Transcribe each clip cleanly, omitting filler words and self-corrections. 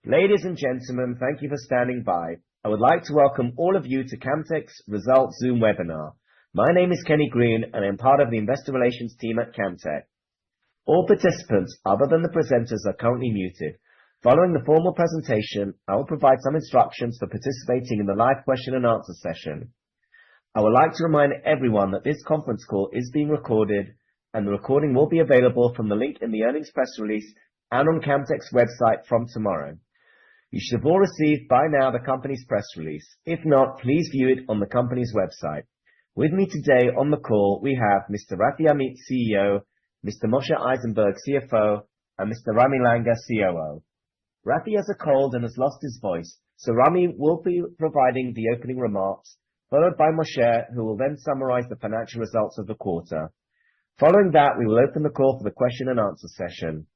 Ladies and gentlemen, thank you for standing by. I would like to welcome all of you to Camtek's Results Zoom webinar. My name is Kenny Green and I'm part of the Investor Relations team at Camtek. All participants other than the presenters are currently muted. Following the formal presentation, I will provide some instructions for participating in the live question and answer session. I would like to remind everyone that this conference call is being recorded and the recording will be available from the link in the earnings press release and on Camtek's website from tomorrow. You should have all received by now the company's press release. If not, please view it on the company's website. With me today on the call, we have Mr. Rafi Amit, CEO, Mr. Moshe Eisenberg, CFO, and Mr. Rami Langer, COO. Rafi has a cold and has lost his voice, so Rami will be providing the opening remarks, followed by Moshe, who will then summarize the financial results of the quarter. Following that, we will open the call for the question and answer session.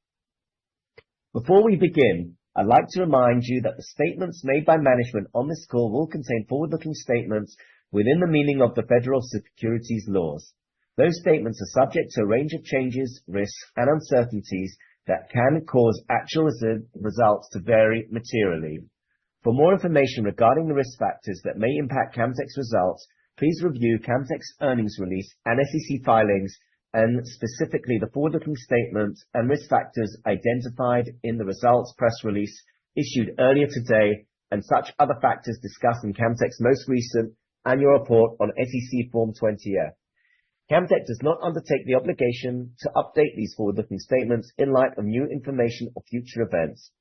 Before we begin, I'd like to remind you that the statements made by management on this call will contain forward-looking statements within the meaning of the federal securities laws. Those statements are subject to a range of changes, risks, and uncertainties that can cause actual results to vary materially. For more information regarding the risk factors that may impact Camtek's results, please review Camtek's earnings release and SEC filings, and specifically the forward-looking statements and risk factors identified in the results press release issued earlier today, and such other factors discussed in Camtek's most recent annual report on SEC Form 20-F. Camtek does not undertake the obligation to update these forward-looking statements in light of new information or future events.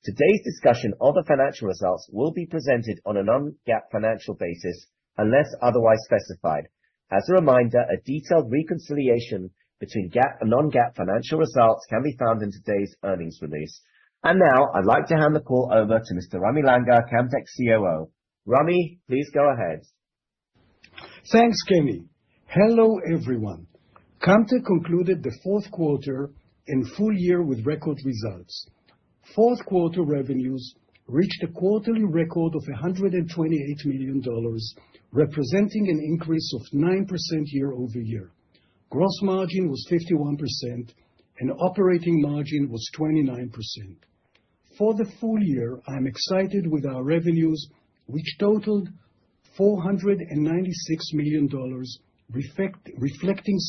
Today's discussion of the financial results will be presented on a non-GAAP financial basis unless otherwise specified. As a reminder, a detailed reconciliation between GAAP and non-GAAP financial results can be found in today's earnings release. And now, I'd like to hand the call over to Mr. Rami Langer, Camtek's COO. Rami, please go ahead. Thanks, Kenny. Hello, everyone. Camtek concluded the fourth quarter and full year with record results. Fourth quarter revenues reached a quarterly record of $128 million, representing an increase of 9% year over year. Gross margin was 51% and operating margin was 29%. For the full year, I'm excited with our revenues, which totaled $496 million, reflecting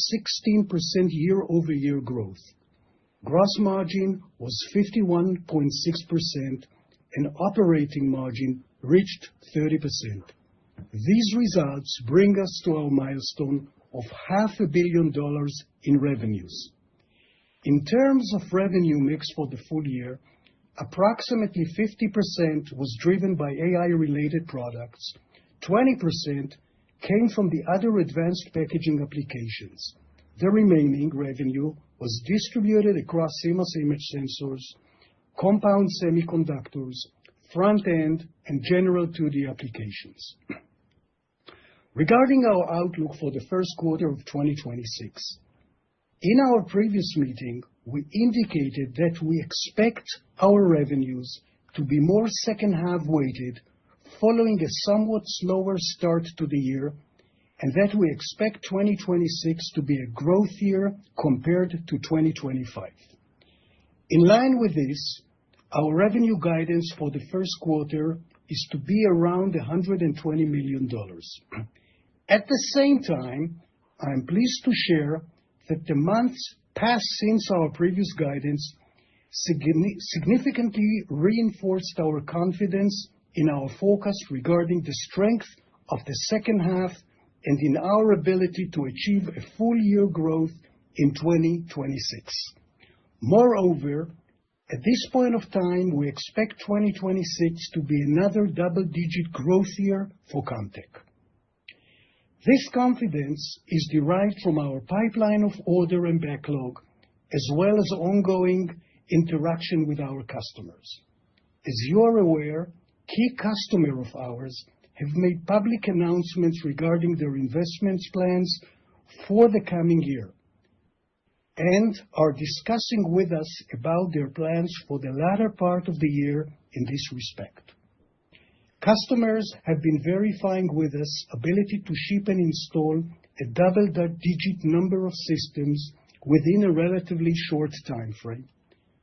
16% year over year growth. Gross margin was 51.6% and operating margin reached 30%. These results bring us to our milestone of $500 million in revenues. In terms of revenue mix for the full year, approximately 50% was driven by AI-related products, 20% came from the other advanced packaging applications. The remaining revenue was distributed across CMOS image sensors, compound semiconductors, front-end, and general 2D applications. Regarding our outlook for the first quarter of 2026, in our previous meeting, we indicated that we expect our revenues to be more second-half weighted, following a somewhat slower start to the year, and that we expect 2026 to be a growth year compared to 2025. In line with this, our revenue guidance for the first quarter is to be around $120 million. At the same time, I am pleased to share that the months passed since our previous guidance significantly reinforced our confidence in our forecast regarding the strength of the second half and in our ability to achieve a full year growth in 2026. Moreover, at this point of time, we expect 2026 to be another double-digit growth year for Camtek. This confidence is derived from our pipeline of order and backlog, as well as ongoing interaction with our customers. As you are aware, key customers of ours have made public announcements regarding their investments plans for the coming year and are discussing with us about their plans for the latter part of the year in this respect. Customers have been verifying with us ability to ship and install a double-digit number of systems within a relatively short time frame.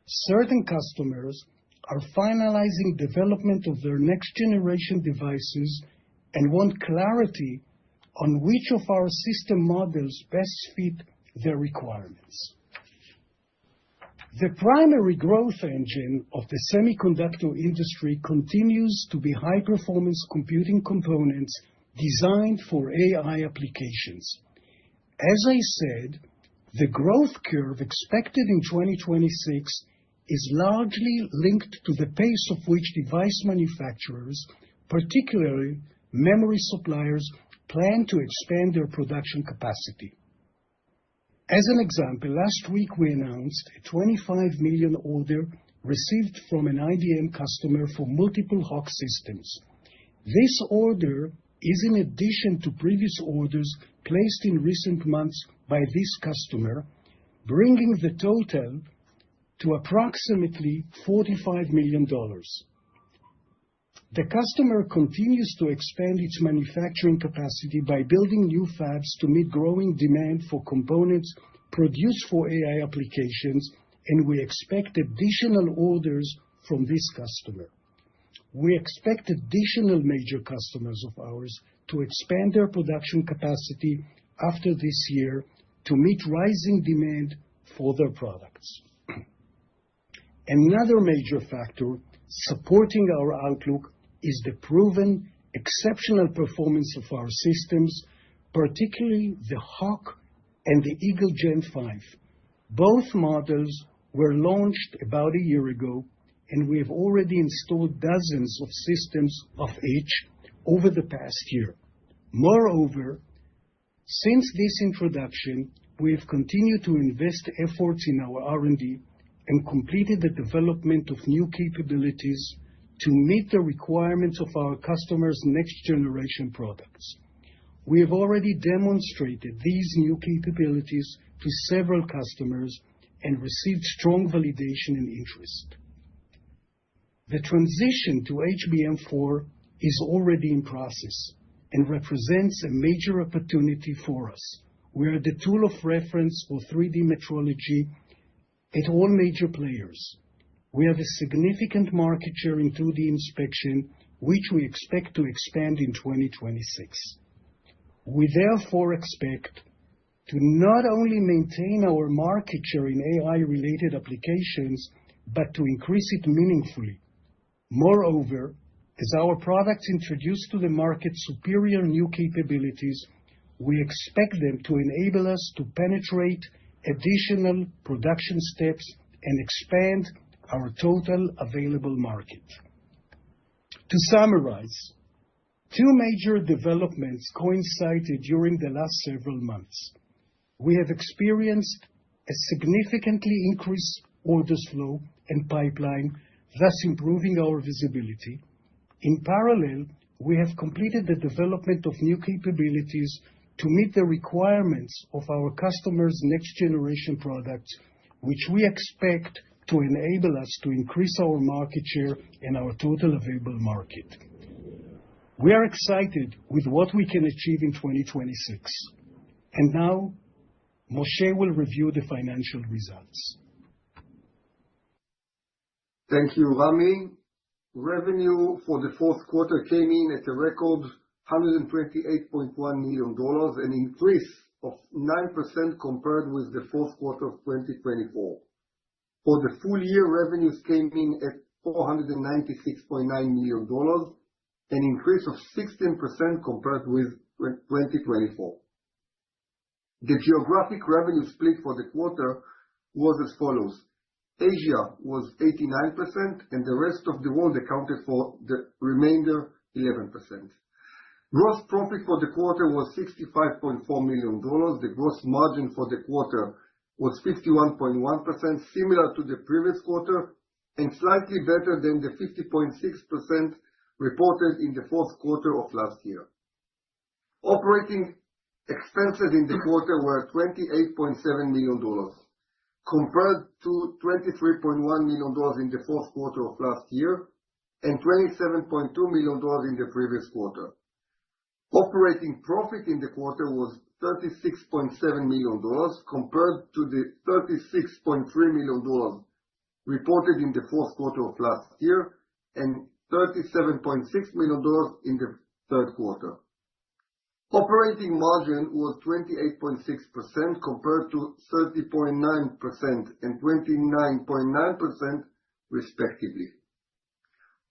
Certain customers are finalizing development of their next-generation devices and want clarity on which of our system models best fit their requirements. The primary growth engine of the semiconductor industry continues to be high-performance computing components designed for AI applications. As I said, the growth curve expected in 2026 is largely linked to the pace of which device manufacturers, particularly memory suppliers, plan to expand their production capacity. As an example, last week we announced a $25 million order received from an IDM customer for multiple Hawk systems. This order is in addition to previous orders placed in recent months by this customer, bringing the total to approximately $45 million. The customer continues to expand its manufacturing capacity by building new fabs to meet growing demand for components produced for AI applications, and we expect additional orders from this customer. We expect additional major customers of ours to expand their production capacity after this year to meet rising demand for their products. Another major factor supporting our outlook is the proven exceptional performance of our systems, particularly the Hawk and the Eagle Gen 5. Both models were launched about a year ago, and we have already installed dozens of systems of each over the past year. Moreover, since this introduction, we have continued to invest efforts in our R&D and completed the development of new capabilities to meet the requirements of our customers' next-generation products. We have already demonstrated these new capabilities to several customers and received strong validation and interest. The transition to HBM4 is already in process and represents a major opportunity for us. We are the tool of reference for 3D metrology at all major players. We have a significant market share in 2D inspection, which we expect to expand in 2026. We therefore expect to not only maintain our market share in AI-related applications, but to increase it meaningfully. Moreover, as our products introduce to the market superior new capabilities, we expect them to enable us to penetrate additional production steps and expand our total available market. To summarize, two major developments coincided during the last several months. We have experienced a significantly increased orders flow and pipeline, thus improving our visibility. In parallel, we have completed the development of new capabilities to meet the requirements of our customers' next-generation products, which we expect to enable us to increase our market share and our total available market. We are excited with what we can achieve in 2026. And now, Moshe will review the financial results. Thank you, Rami. Revenue for the fourth quarter came in at a record $128.1 million, an increase of 9% compared with the fourth quarter of 2024. For the full year, revenues came in at $496.9 million, an increase of 16% compared with 2024. The geographic revenue split for the quarter was as follows: Asia was 89%, and the rest of the world accounted for the remainder 11%. Gross profit for the quarter was $65.4 million. The gross margin for the quarter was 51.1%, similar to the previous quarter, and slightly better than the 50.6% reported in the fourth quarter of last year. Operating expenses in the quarter were $28.7 million, compared to $23.1 million in the fourth quarter of last year, and $27.2 million in the previous quarter. Operating profit in the quarter was $36.7 million, compared to the $36.3 million reported in the fourth quarter of last year and $37.6 million in the third quarter. Operating margin was 28.6% compared to 30.9% and 29.9% respectively.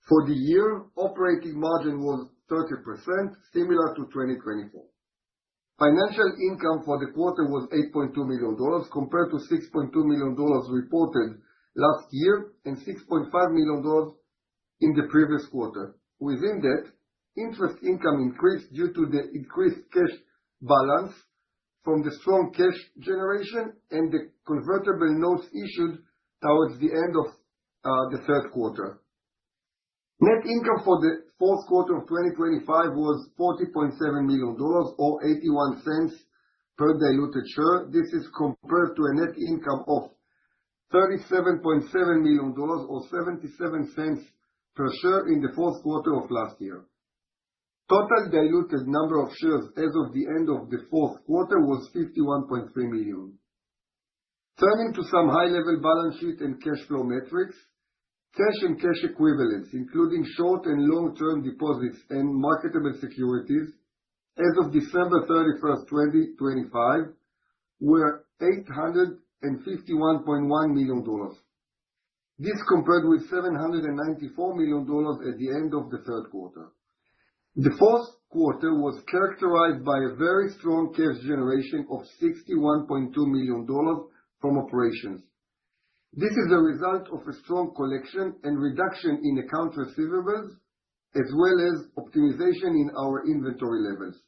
For the year, operating margin was 30%, similar to 2024. Financial income for the quarter was $8.2 million compared to $6.2 million reported last year and $6.5 million in the previous quarter. Within that, interest income increased due to the increased cash balance from the strong cash generation and the convertible notes issued towards the end of the third quarter. Net income for the fourth quarter of 2025 was $40.7 million or 81 cents per diluted share. This is compared to a net income of $37.7 million or 77 cents per share in the fourth quarter of last year. Total diluted number of shares as of the end of the fourth quarter was 51.3 million. Turning to some high-level balance sheet and cash flow metrics. Cash and cash equivalents, including short and long-term deposits and marketable securities, as of December 31st, 2025, were $851.1 million. This compared with $794 million at the end of the third quarter. The fourth quarter was characterized by a very strong cash generation of $61.2 million from operations. This is a result of a strong collection and reduction in account receivables, as well as optimization in our inventory levels.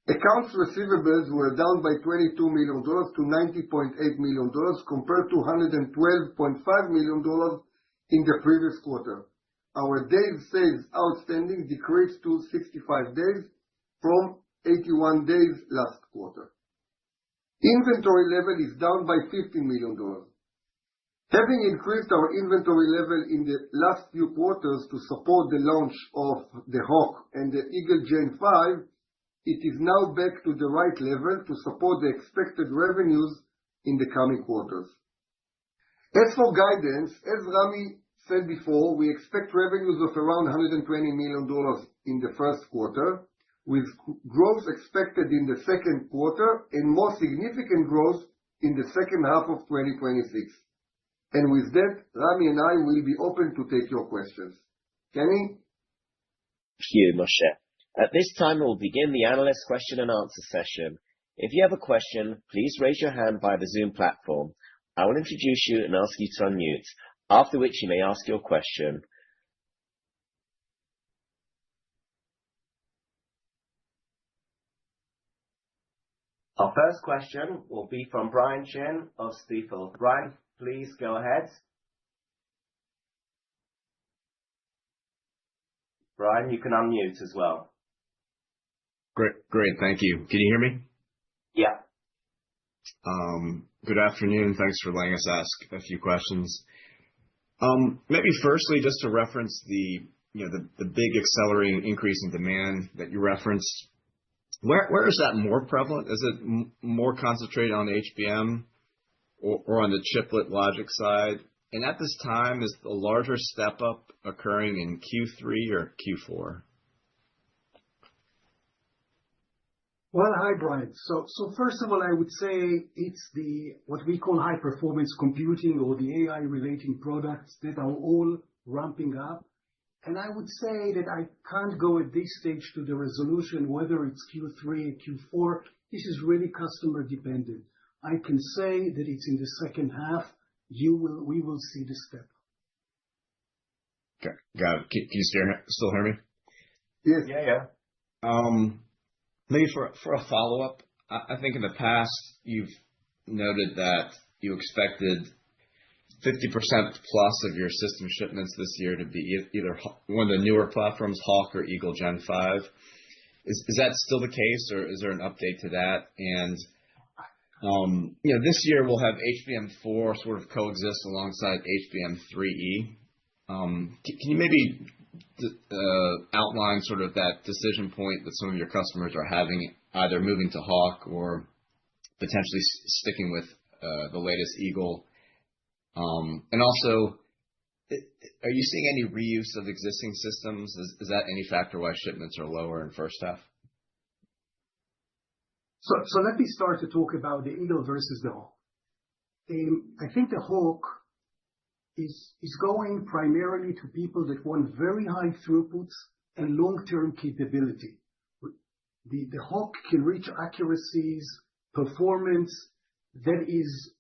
Accounts receivables were down by $22 million to $90.8 million compared to $112.5 million in the previous quarter. Our days sales outstanding decreased to 65 days from 81 days last quarter. Inventory level is down by $15 million. Having increased our inventory level in the last few quarters to support the launch of the Hawk and the Eagle Gen 5, it is now back to the right level to support the expected revenues in the coming quarters. As for guidance, as Rami said before, we expect revenues of around $120 million in the first quarter, with growth expected in the second quarter and more significant growth in the second half of 2026. And with that, Rami and I will be open to take your questions. Kenny? Thank you, Moshe. At this time, we'll begin the analyst question and answer session. If you have a question, please raise your hand via the Zoom platform. I will introduce you and ask you to unmute, after which you may ask your question. Our first question will be from Brian Chin of Stifel. Brian, please go ahead. Brian, you can unmute as well. Great. Thank you. Can you hear me? Yeah. Good afternoon. Thanks for letting us ask a few questions. Maybe firstly, just to reference the big accelerating increase in demand that you referenced. Where is that more prevalent? Is it more concentrated on HBM or on the chiplet logic side? And at this time, is the larger step up occurring in Q3 or Q4? Well, hi, Brian. So first of all, I would say it's what we call high performance computing or the AI relating products that are all ramping up. And I would say that I can't go at this stage to the resolution, whether it's Q3 or Q4. This is really customer dependent. I can say that it's in the second half. We will see the step. Okay, got it. Can you still hear me? Yes. Yeah. Maybe for a follow-up, I think in the past you've noted that you expected 50% plus of your system shipments this year to be either one of the newer platforms, Hawk or Eagle Gen 5. Is that still the case, or is there an update to that? And this year we'll have HBM4 sort of coexist alongside HBM3E. Can you maybe outline sort of that decision point that some of your customers are having, either moving to Hawk or potentially sticking with the latest Eagle? And also, are you seeing any reuse of existing systems? Is that any factor why shipments are lower in first half? So let me start to talk about the Eagle versus the Hawk. I think the Hawk is going primarily to people that want very high throughputs and long-term capability. The Hawk can reach accuracies, performance that is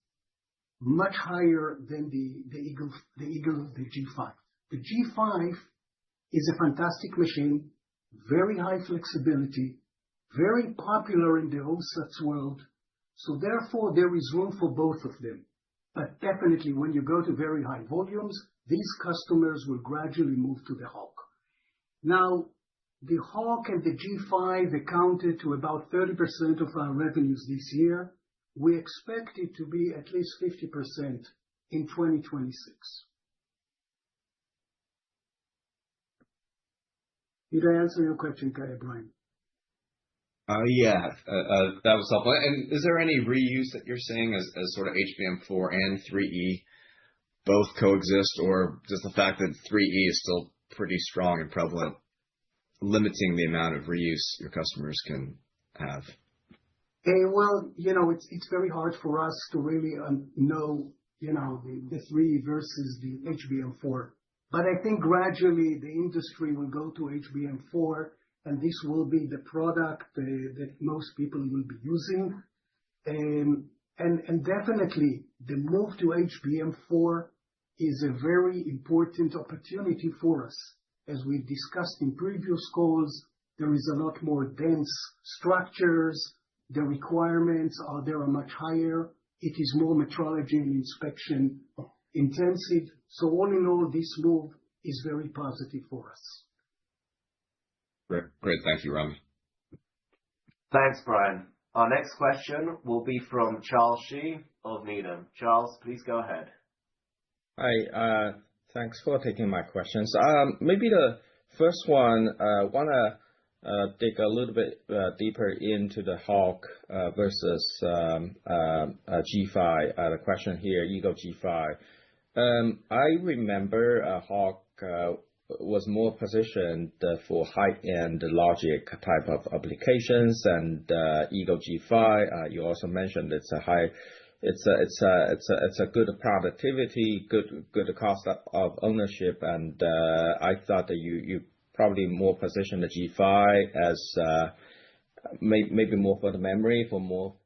much higher than the Eagle, the G5. The G5 is a fantastic machine, very high flexibility, very popular in the OSATs world. So therefore, there is room for both of them. But definitely, when you go to very high volumes, these customers will gradually move to the Hawk. Now, the Hawk and the G5 accounted to about 30% of our revenues this year. We expect it to be at least 50% in 2026. Did I answer your question, Brian? Yeah, that was helpful. And is there any reuse that you're seeing as sort of HBM4 and 3E both coexist, or just the fact that 3E is still pretty strong and prevalent, limiting the amount of reuse your customers can have? Well, it's very hard for us to really know, the 3 versus the HBM4. But I think gradually the industry will go to HBM4, and this will be the product that most people will be using. And definitely the move to HBM4 is a very important opportunity for us. As we've discussed in previous calls, there is a lot more dense structures. The requirements are much higher. It is more metrology and inspection intensive. So all in all, this move is very positive for us. Great. Thank you, Rami. Thanks, Brian. Our next question will be from Charles Shi of Needham. Charles, please go ahead. Hi, thanks for taking my questions. Maybe the first one, want to dig a little bit deeper into the Hawk versus G5. The question here, Eagle G5. I remember Hawk was more positioned for high-end logic type of applications, and Eagle G5. You also mentioned it's a good productivity, good cost of ownership, and I thought that you probably more position the G5 as maybe more for the memory, for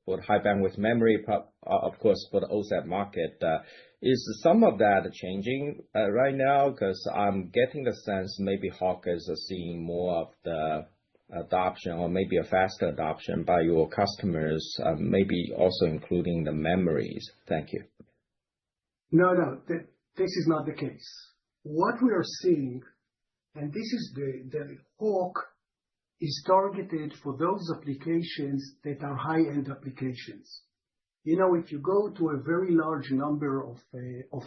the high bandwidth memory, of course for the OSAT market. Is some of that changing right now? Because I'm getting the sense maybe Hawk is seeing more of the adoption, or maybe a faster adoption by your customers, maybe also including the memories. Thank you. No, this is not the case. What we are seeing, and this is the Hawk is targeted for those applications that are high-end applications. If you go to a very large number of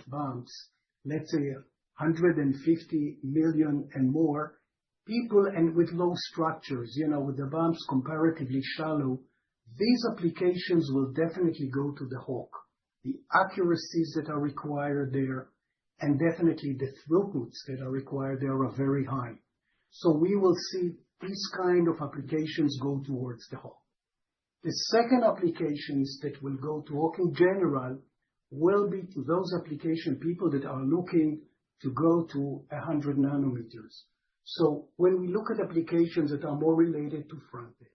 bumps, let's say 150 million and more, people and with low structures, with the bumps comparatively shallow, these applications will definitely go to the Hawk. The accuracies that are required there, and definitely the throughputs that are required there are very high. So we will see these kind of applications go towards the Hawk. The second applications that will go to Hawk in general will be to those application people that are looking to go to 100 nanometers. So when we look at applications that are more related to front-end,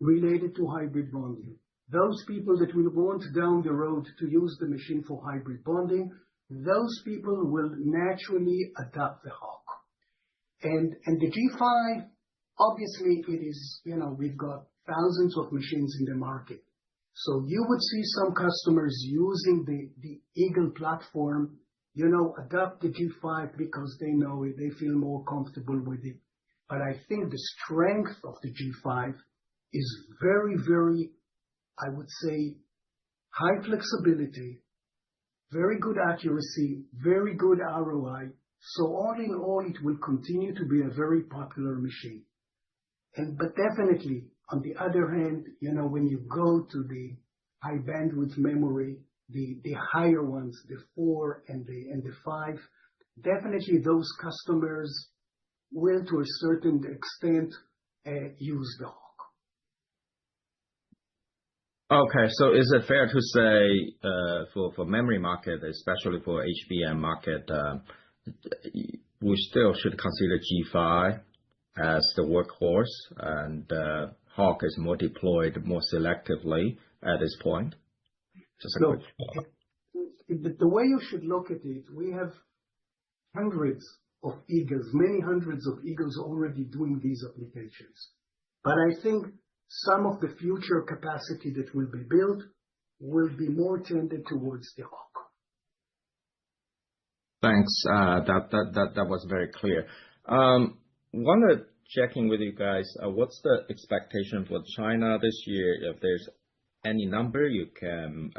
related to hybrid bonding, those people that will want down the road to use the machine for hybrid bonding, those people will naturally adopt the Hawk. And the G5, obviously it is, we've got thousands of machines in the market. So you would see some customers using the Eagle platform, adopt the G5 because they know it, they feel more comfortable with it. But I think the strength of the G5 is very, very, I would say, high flexibility, very good accuracy, very good ROI. So all in all, it will continue to be a very popular machine. But definitely, on the other hand, when you go to the high bandwidth memory, the higher ones, the 4 and the 5, definitely those customers will, to a certain extent, use the Hawk. Okay. So is it fair to say, for memory market, especially for HBM market, we still should consider G5 as the workhorse, and Hawk is more deployed more selectively at this point? Just a quick follow-up. The way you should look at it, we have hundreds of Eagles, many hundreds of Eagles already doing these applications. But I think some of the future capacity that will be built will be more tended towards the Hawk. Thanks. That was very clear. Want to check in with you guys, what's the expectation for China this year? If there's any number you can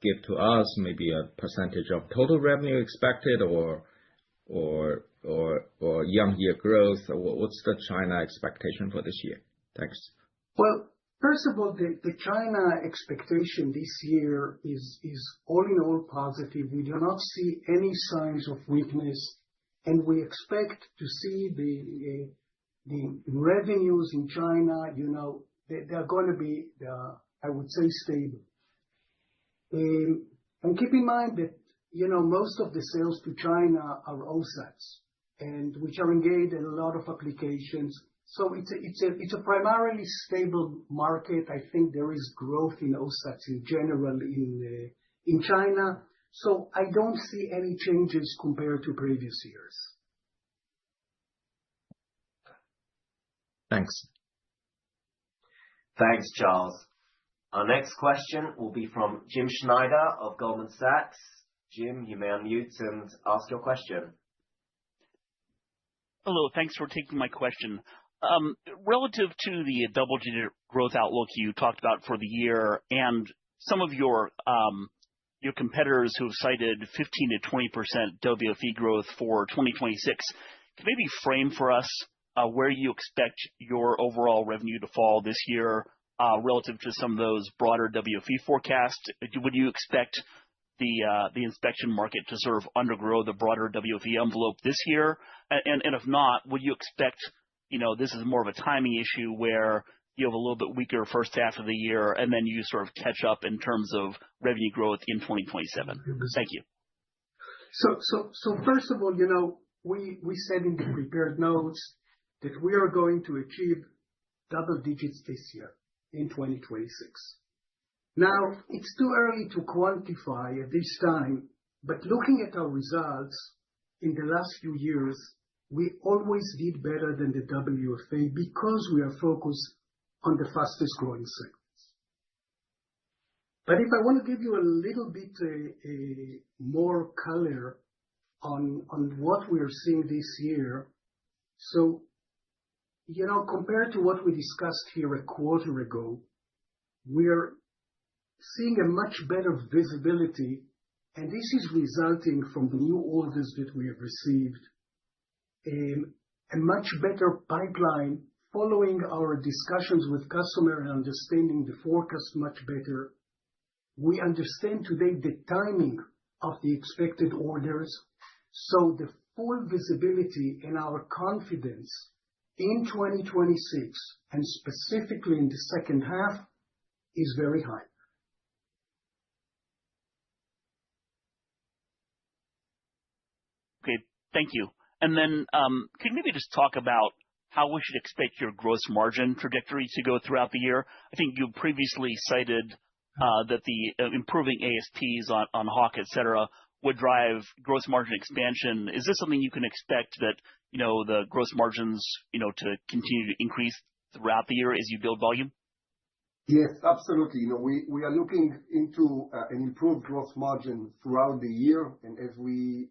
give to us, maybe a percentage of total revenue expected or year-on-year growth. What's the China expectation for this year? Thanks. Well, first of all, the China expectation this year is all in all positive. We do not see any signs of weakness, and we expect to see the revenues in China, they're going to be, I would say, stable. And keep in mind that, most of the sales to China are OSATs, and which are engaged in a lot of applications. So it's a primarily stable market. I think there is growth in OSATs in general in China. So I don't see any changes compared to previous years. Thanks. Thanks, Charles. Our next question will be from Jim Schneider of Goldman Sachs. Jim, you may unmute and ask your question. Hello, thanks for taking my question. Relative to the double-digit growth outlook you talked about for the year, and some of your competitors who have cited 15 to 20% WFE growth for 2026, can you maybe frame for us where you expect your overall revenue to fall this year relative to some of those broader WFE forecasts? Would you expect the inspection market to sort of undergrow the broader WFE envelope this year? And if not, would you expect this is more of a timing issue where you have a little bit weaker first half of the year, and then you sort of catch up in terms of revenue growth in 2027? Thank you. So first of all, we said in the prepared notes that we are going to achieve double digits this year in 2026. Now, it's too early to quantify at this time, but looking at our results in the last few years, we always did better than the WFA because we are focused on the fastest growing segments. But if I want to give you a little bit more color on what we are seeing this year, so, compared to what we discussed here a quarter ago, we are seeing a much better visibility, and this is resulting from the new orders that we have received. A much better pipeline following our discussions with customer and understanding the forecast much better. We understand today the timing of the expected orders, so the full visibility and our confidence in 2026, and specifically in the second half, is very high. Okay, thank you. And then could you maybe just talk about how we should expect your gross margin trajectory to go throughout the year? I think you previously cited that the improving ASPs on Hawk, et cetera, would drive gross margin expansion. Is this something you can expect that, the gross margins, to continue to increase throughout the year as you build volume? Yes, absolutely. We are looking into an improved gross margin throughout the year, and as we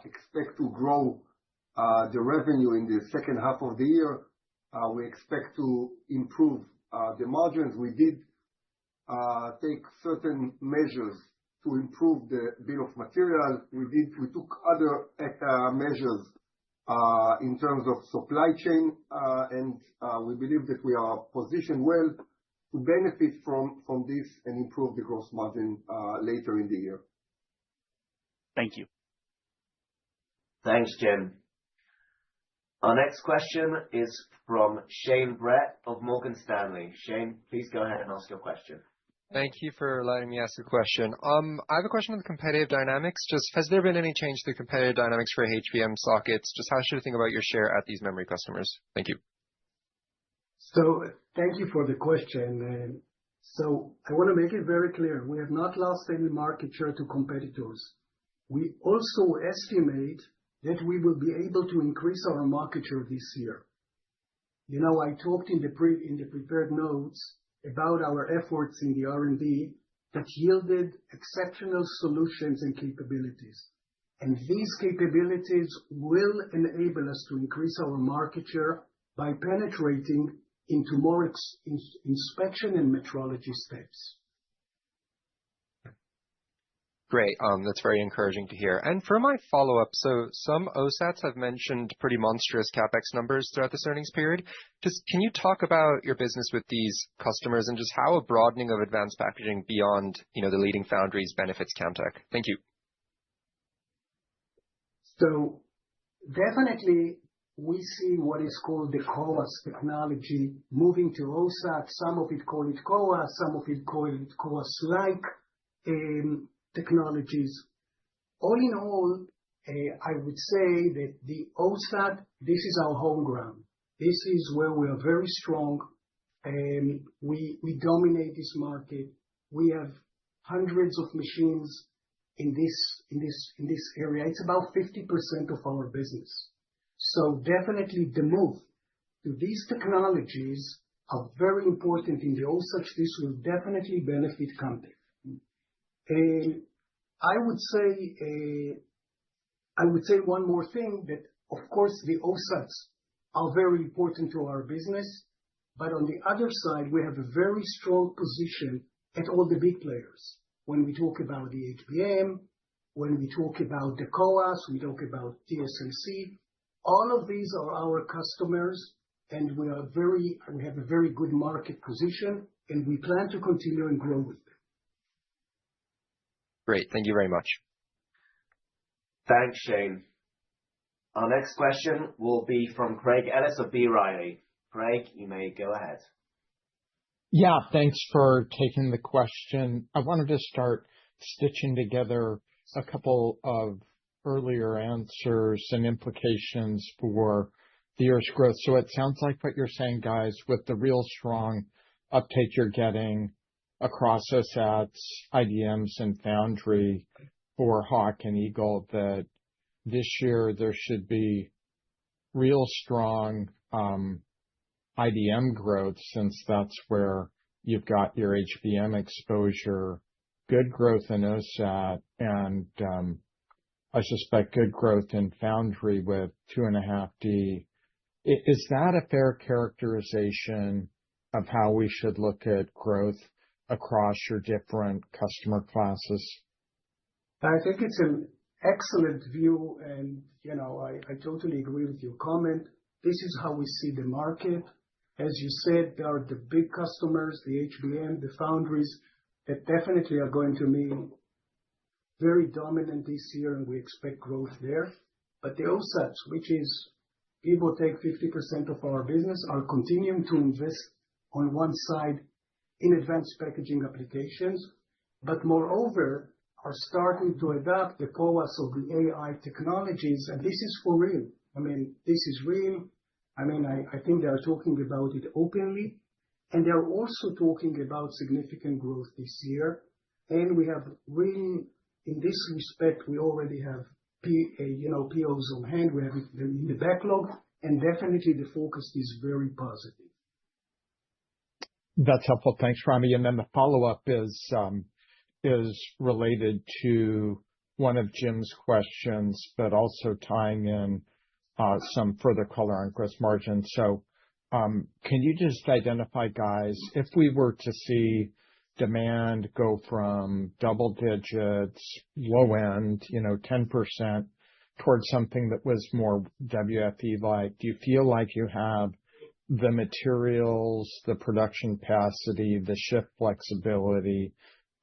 expect to grow the revenue in the second half of the year, we expect to improve the margins. We did take certain measures to improve the bill of material. We took other measures in terms of supply chain, and we believe that we are positioned well benefit from this and improve the gross margin later in the year. Thank you. Thanks, Jim. Our next question is from Shane Brett of Morgan Stanley. Shane, please go ahead and ask your question. Thank you for letting me ask a question. I have a question on the competitive dynamics. Just, has there been any change to the competitive dynamics for HBM sockets? Just how should we think about your share at these memory customers? Thank you. Thank you for the question. I want to make it very clear. We have not lost any market share to competitors. We also estimate that we will be able to increase our market share this year. You know, I talked in the prepared notes about our efforts in the R&D that yielded exceptional solutions and capabilities. These capabilities will enable us to increase our market share by penetrating into more inspection and metrology steps. Great. That's very encouraging to hear. For my follow-up, some OSATs have mentioned pretty monstrous CapEx numbers throughout this earnings period. Just, can you talk about your business with these customers and just how a broadening of advanced packaging beyond, you know, the leading foundries benefits Camtek? Thank you. Definitely we see what is called the CoWoS technology moving to OSAT. Some of it call it CoWoS, some of it call it CoWoS-like technologies. All in all, I would say that the OSAT, this is our home ground. This is where we are very strong, and we dominate this market. We have hundreds of machines in this area. It's about 50% of our business. Definitely the move to these technologies are very important in the OSAT. This will definitely benefit Camtek. I would say one more thing, that of course the OSATs are very important to our business, but on the other side, we have a very strong position at all the big players. When we talk about the HBM, when we talk about the CoWoS, we talk about TSMC, all of these are our customers, and we have a very good market position, and we plan to continue and grow with them. Great. Thank you very much. Thanks, Shane. Our next question will be from Craig Ellis of B. Riley. Craig, you may go ahead. Yeah, thanks for taking the question. I wanted to start stitching together a couple of earlier answers and implications for the year's growth. It sounds like what you're saying, guys, with the real strong uptake you're getting across OSATs, IDMs, and foundry for Hawk and Eagle, that this year there should be real strong IDM growth, since that's where you've got your HBM exposure, good growth in OSAT, and I suspect good growth in foundry with 2.5D. Is that a fair characterization of how we should look at growth across your different customer classes? I think it's an excellent view, and you know, I totally agree with your comment. This is how we see the market. As you said, there are the big customers, the HBM, the foundries, that definitely are going to be very dominant this year, and we expect growth there. The OSATs, which is give or take 50% of our business, are continuing to invest on one side in advanced packaging applications, but moreover, are starting to adopt the CoWoS of the AI technologies, and this is for real. I mean, this is real. I mean, I think they are talking about it openly, and they are also talking about significant growth this year. We have really, in this respect, we already have POs on hand. We have it in the backlog, and definitely the focus is very positive. That's helpful. Thanks, Ramy. The follow-up is related to one of Jim's questions, but also tying in some further color on gross margin. Can you just identify, guys, if we were to see demand go from double digits, low end, 10%, towards something that was more WFE-like, do you feel like you have the materials, the production capacity, the shift flexibility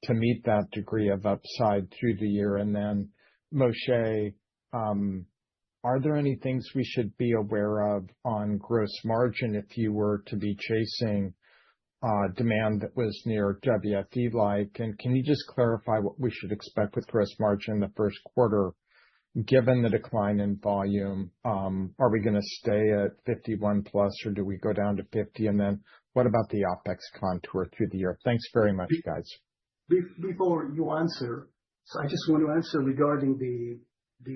to meet that degree of upside through the year? And then, Moshe, are there any things we should be aware of on gross margin if you were to be chasing demand that was near WFE-like? And can you just clarify what we should expect with gross margin in the first quarter, given the decline in volume? Are we going to stay at 51 plus, or do we go down to 50? And then what about the OpEx contour through the year? Thanks very much, guys. Before you answer, so I just want to answer regarding the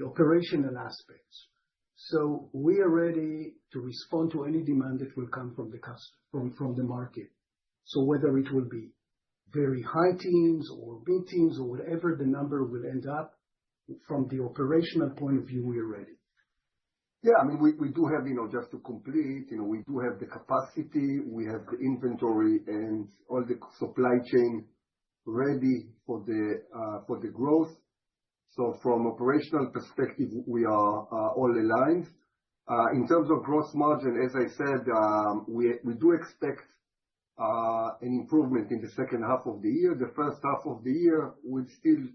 operational aspects. So we are ready to respond to any demand that will come from the customer, from the market. So whether it will be very high teens or mid teens or whatever the number will end up, from the operational point of view, we are ready. Yeah, I mean, we do have, just to complete, we do have the capacity, we have the inventory and all the supply chain ready for the growth. So from operational perspective, we are all aligned. In terms of gross margin, as I said, we do expect an improvement in the second half of the year. The first half of the year will still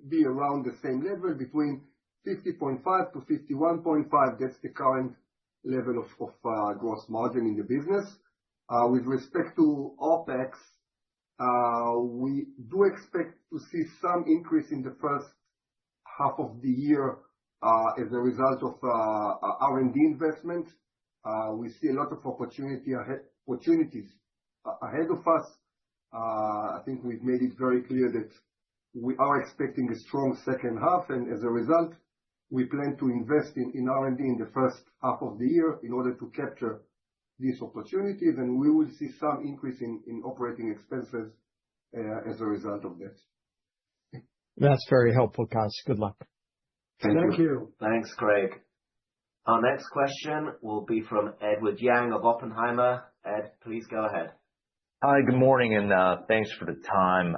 be around the same level, between 50.5 to 51.5. That's the current level of gross margin in the business. With respect to OpEx, we do expect to see some increase in the first half of the year as a result of R&D investment. We see a lot of opportunities ahead of us. I think we've made it very clear that we are expecting a strong second half, and as a result, we plan to invest in R&D in the first half of the year in order to capture these opportunities, and we will see some increase in operating expenses as a result of that. That's very helpful, guys. Good luck. Thank you. Thanks, Craig. Our next question will be from Edward Yang of Oppenheimer. Ed, please go ahead. Hi, good morning, and thanks for the time.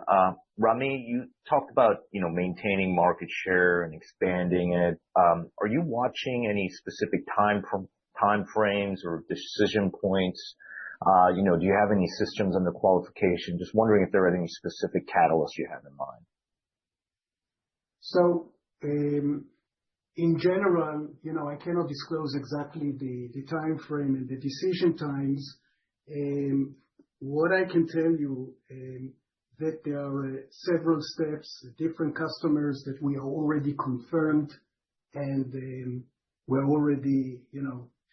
Ramy, you talked about, maintaining market share and expanding it. Are you watching any specific time frames or decision points? Do you have any systems under qualification? Just wondering if there are any specific catalysts you have in mind. So, in general, I cannot disclose exactly the time frame and the decision times. What I can tell you that there are several steps, different customers that we are already confirmed, and we're already,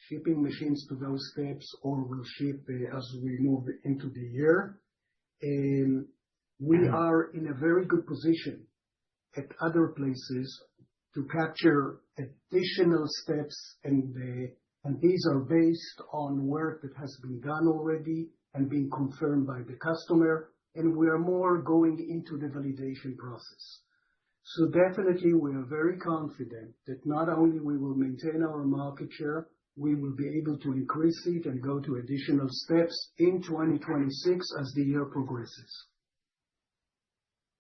shipping machines to those steps, or will ship as we move into the year. We are in a very good position at other places to capture additional steps, and these are based on work that has been done already and being confirmed by the customer, and we are more going into the validation process. So definitely, we are very confident that not only we will maintain our market share, we will be able to increase it and go to additional steps in 2026 as the year progresses.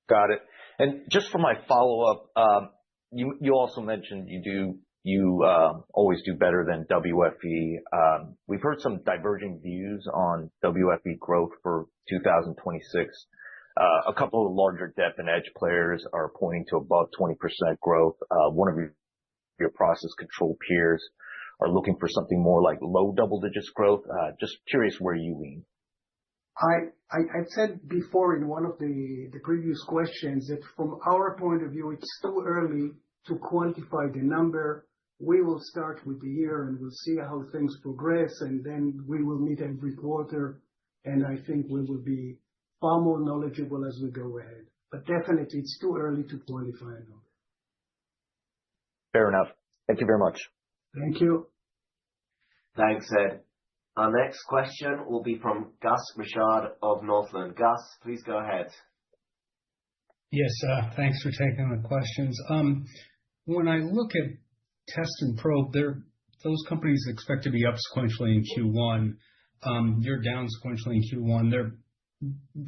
Got it. And just for my follow-up, you also mentioned you always do better than WFE. We've heard some diverging views on WFE growth for 2026. A couple of larger depth and edge players are pointing to above 20% growth. One of your process control peers are looking for something more like low double digits growth. Just curious where you lean. I said before in one of the previous questions that from our point of view, it's too early to quantify the number. We will start with the year and we'll see how things progress, and then we will meet every quarter, and I think we will be far more knowledgeable as we go ahead. But definitely, it's too early to quantify a number. Fair enough. Thank you very much. Thank you. Thanks, Ed. Our next question will be from Gus Richard of Northland. Gus, please go ahead. Yes, thanks for taking the questions. When I look at Test and Probe, those companies expect to be up sequentially in Q1. You're down sequentially in Q1.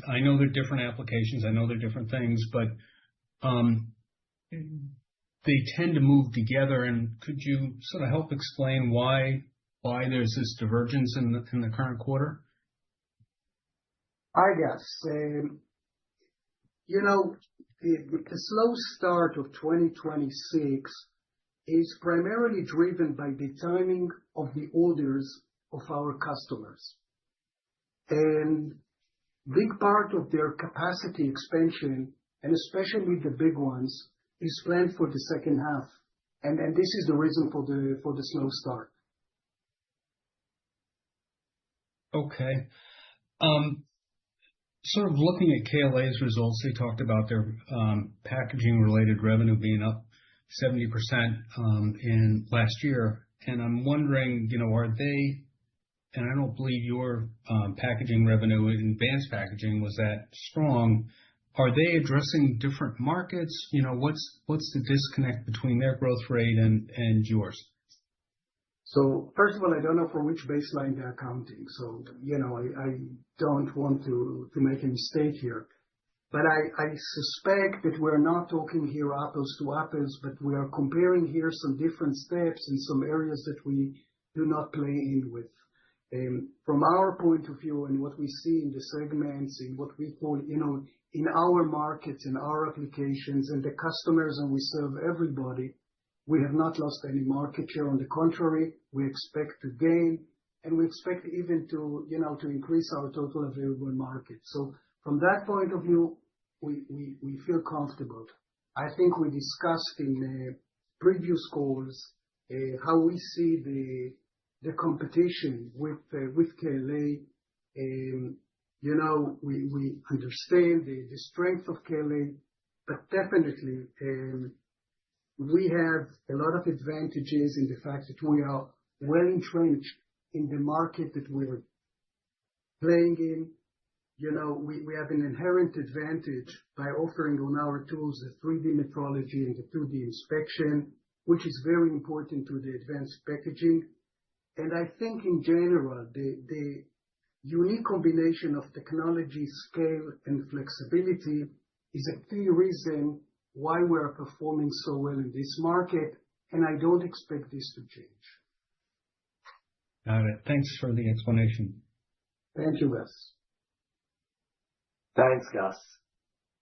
I know they're different applications. I know they're different things, but they tend to move together. And could you sort of help explain why why there's this divergence in the current quarter? I guess. The slow start of 2026 is primarily driven by the timing of the orders of our customers. Big part of their capacity expansion, and especially the big ones, is planned for the second half. This is the reason for the slow start. Okay. Sort of looking at KLA's results, they talked about their packaging-related revenue being up 70% in last year. I'm wondering, are they, and I don't believe your packaging revenue in advanced packaging was that strong. Are they addressing different markets? What's the disconnect between their growth rate and yours? First of all, I don't know for which baseline they're counting. I don't want to make a mistake here. I suspect that we're not talking here apples to apples, but we are comparing here some different steps in some areas that we do not play in with. From our point of view and what we see in the segments, in what we call, in our markets, in our applications, and the customers, and we serve everybody, we have not lost any market share. On the contrary, we expect to gain, and we expect even to increase our total available market. From that point of view, we feel comfortable. I think we discussed in previous calls how we see the competition with KLA. We understand the strength of KLA, but definitely we have a lot of advantages in the fact that we are well entrenched in the market that we're playing in. We have an inherent advantage by offering on our tools the 3D metrology and the 2D inspection, which is very important to the advanced packaging. I think in general, the unique combination of technology, scale, and flexibility is a key reason why we're performing so well in this market, and I don't expect this to change. Got it. Thanks for the explanation. Thank you, Gus. Thanks, Gus.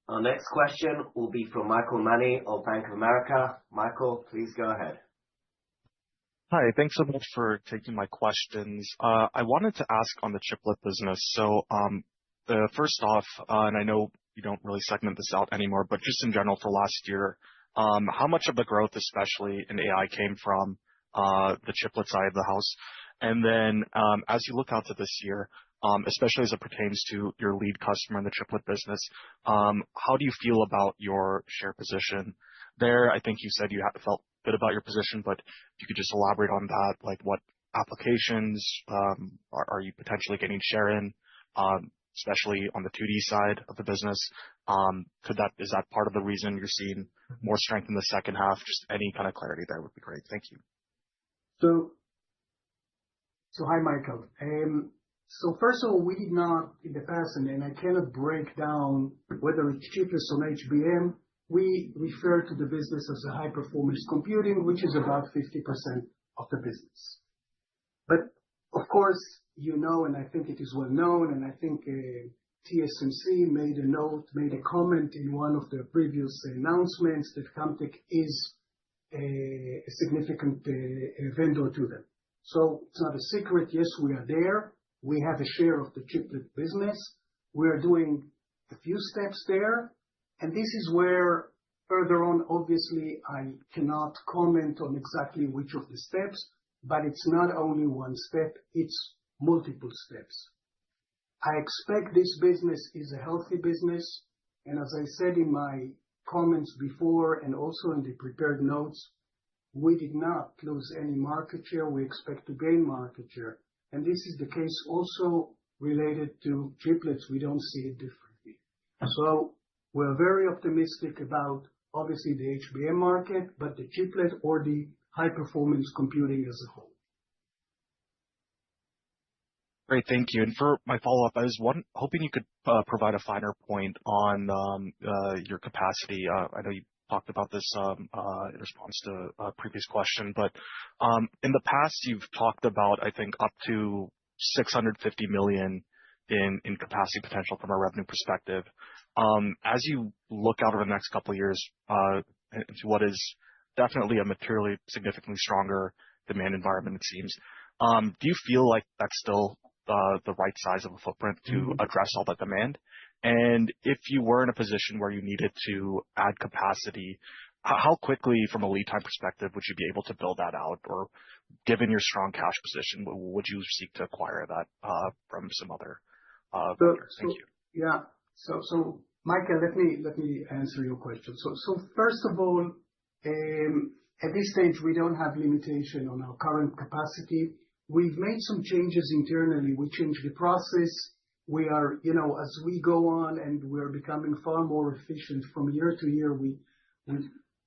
Our next question will be from Michael Mani of Bank of America. Michael, please go ahead. Hi, thanks so much for taking my questions. I wanted to ask on the chiplet business. First off, and I know you don't really segment this out anymore, but just in general for last year, how much of the growth, especially in AI, came from the chiplet side of the house? As you look out to this year, especially as it pertains to your lead customer in the chiplet business, how do you feel about your share position there? I think you said you felt good about your position, but if you could just elaborate on that, like what applications are you potentially getting share in, especially on the 2D side of the business? Is that part of the reason you're seeing more strength in the second half? Just any kind of clarity there would be great. Thank you. Hi, Michael. First of all, we did not in the past, and I cannot break down whether it's chiplets or HBM. We refer to the business as a high-performance computing, which is about 50% of the business. Of course, and I think it is well known, and I think TSMC made a comment in one of their previous announcements that Camtek is a significant vendor to them. It's not a secret. Yes, we are there. We have a share of the chiplet business. We are doing a few steps there. This is where further on, obviously, I cannot comment on exactly which of the steps, but it's not only one step, it's multiple steps. I expect this business is a healthy business. As I said in my comments before, and also in the prepared notes, we did not lose any market share. We expect to gain market share. This is the case also related to chiplets. We don't see it differently. We're very optimistic about, obviously, the HBM market, but the chiplet or the high-performance computing as a whole. Great, thank you. For my follow-up, I was hoping you could provide a finer point on your capacity. I know you talked about this in response to a previous question, but in the past, you've talked about, I think, up to $650 million in capacity potential from a revenue perspective. As you look out over the next couple of years into what is definitely a materially significantly stronger demand environment, it seems, do you feel like that's still the right size of a footprint to address all that demand? And if you were in a position where you needed to add capacity, how quickly, from a lead time perspective, would you be able to build that out? Or given your strong cash position, would you seek to acquire that from some other vendors? Thank you. Yeah. So Michael, let me answer your question. So first of all, at this stage, we don't have limitation on our current capacity. We've made some changes internally. We changed the process. We are, as we go on and we're becoming far more efficient from year to year,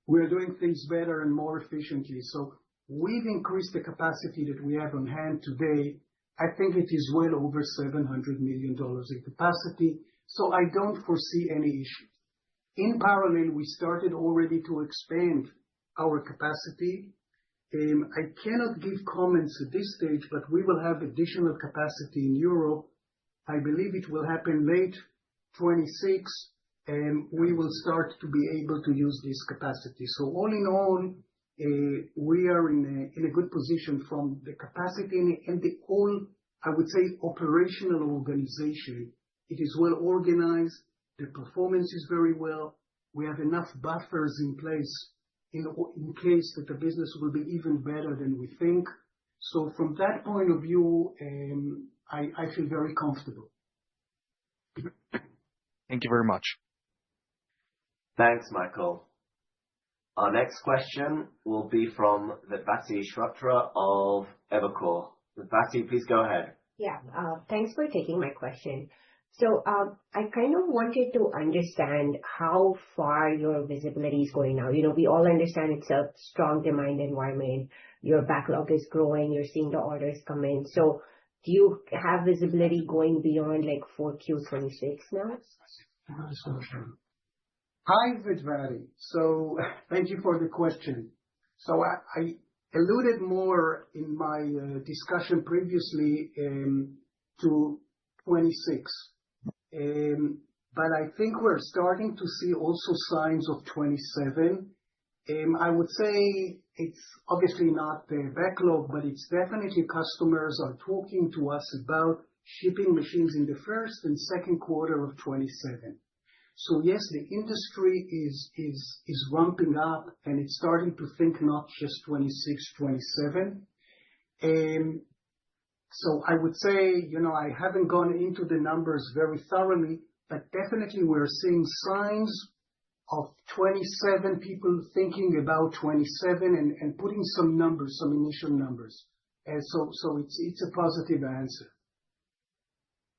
we're doing things better and more efficiently. So we've increased the capacity that we have on hand today. I think it is well over $700 million in capacity. So I don't foresee any issue. In parallel, we started already to expand our capacity. I cannot give comments at this stage, but we will have additional capacity in Europe. I believe it will happen late 2026, and we will start to be able to use this capacity. So all in all, we are in a good position from the capacity and the whole, I would say, operational organization. It is well organized. The performance is very well. We have enough buffers in place in case that the business will be even better than we think. So from that point of view, I feel very comfortable. Thank you very much. Thanks, Michael. Our next question will be from Vedvati Shrotre of Evercore. Vedvati, please go ahead. Yeah, thanks for taking my question. So I kind of wanted to understand how far your visibility is going now. We all understand it's a strong demand environment. Your backlog is growing. You're seeing the orders come in. So do you have visibility going beyond like 4Q26 now? Hi, Vedvati. So thank you for the question. So I alluded more in my discussion previously to 26. But I think we're starting to see also signs of 27. I would say it's obviously not the backlog, but it's definitely customers are talking to us about shipping machines in the first and second quarter of 27. So yes, the industry is ramping up and it's starting to think not just 26, 27. So I would say, I haven't gone into the numbers very thoroughly, but definitely we're seeing signs of 27 people thinking about 27 and putting some numbers, some initial numbers. So it's a positive answer.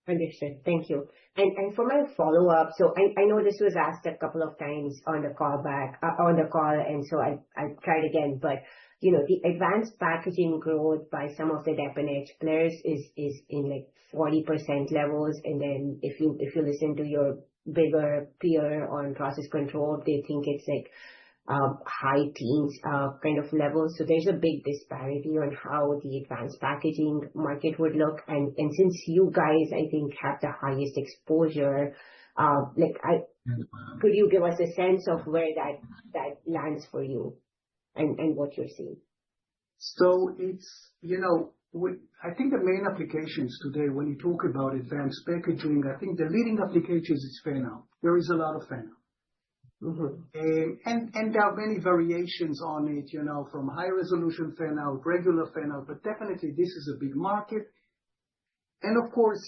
Understood. Thank you. And for my follow-up, so I know this was asked a couple of times on the call, and so I tried again, but the advanced packaging growth by some of the dep and etch players is in like 40% levels, and then if you listen to your bigger peer on process control, they think it's like high teens kind of levels. So there's a big disparity on how the advanced packaging market would look. And since you guys, I think, have the highest exposure, could you give us a sense of where that lands for you and what you're seeing? So it's, I think the main applications today, when you talk about advanced packaging, I think the leading applications is fan-out. There is a lot of fan-out. And there are many variations on it, from high resolution fan-out, regular fan-out, but definitely this is a big market. And of course,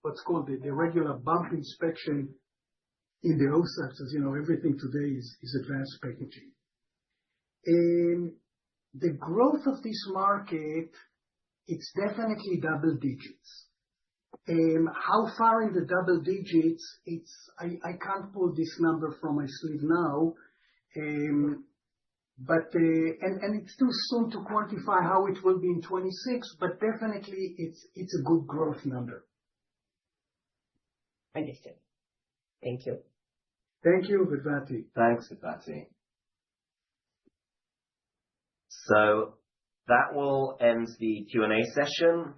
what's called the regular bump inspection in the OSATs, as everything today is advanced packaging. The growth of this market, it's definitely double digits. How far in the double digits, I can't pull this number from my sleeve now, but it's too soon to quantify how it will be in 26, but definitely it's a good growth number. Understood. Thank you. Thank you, Vedvati. Thanks, Vedvati. So that will end the Q&A session.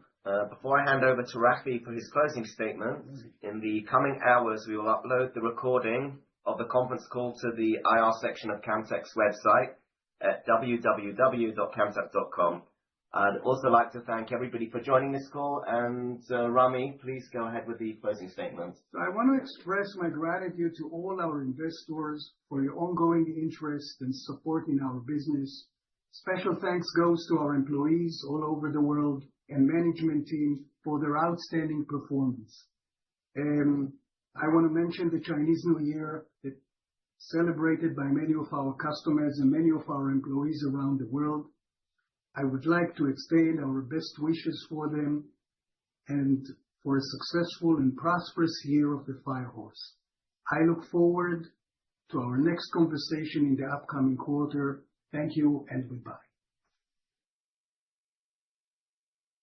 Before I hand over to Rafi for his closing statement, in the coming hours, we will upload the recording of the conference call to the IR section of Camtek's website at www.camtek.com. I'd also like to thank everybody for joining this call. And Rami, please go ahead with the closing statement. So I want to express my gratitude to all our investors for your ongoing interest and support in our business. Special thanks goes to our employees all over the world and management team for their outstanding performance. I want to mention the Chinese New Year that celebrated by many of our customers and many of our employees around the world. I would like to extend our best wishes for them and for a successful and prosperous year of the Fire Horse. I look forward to our next conversation in the upcoming quarter. Thank you and goodbye.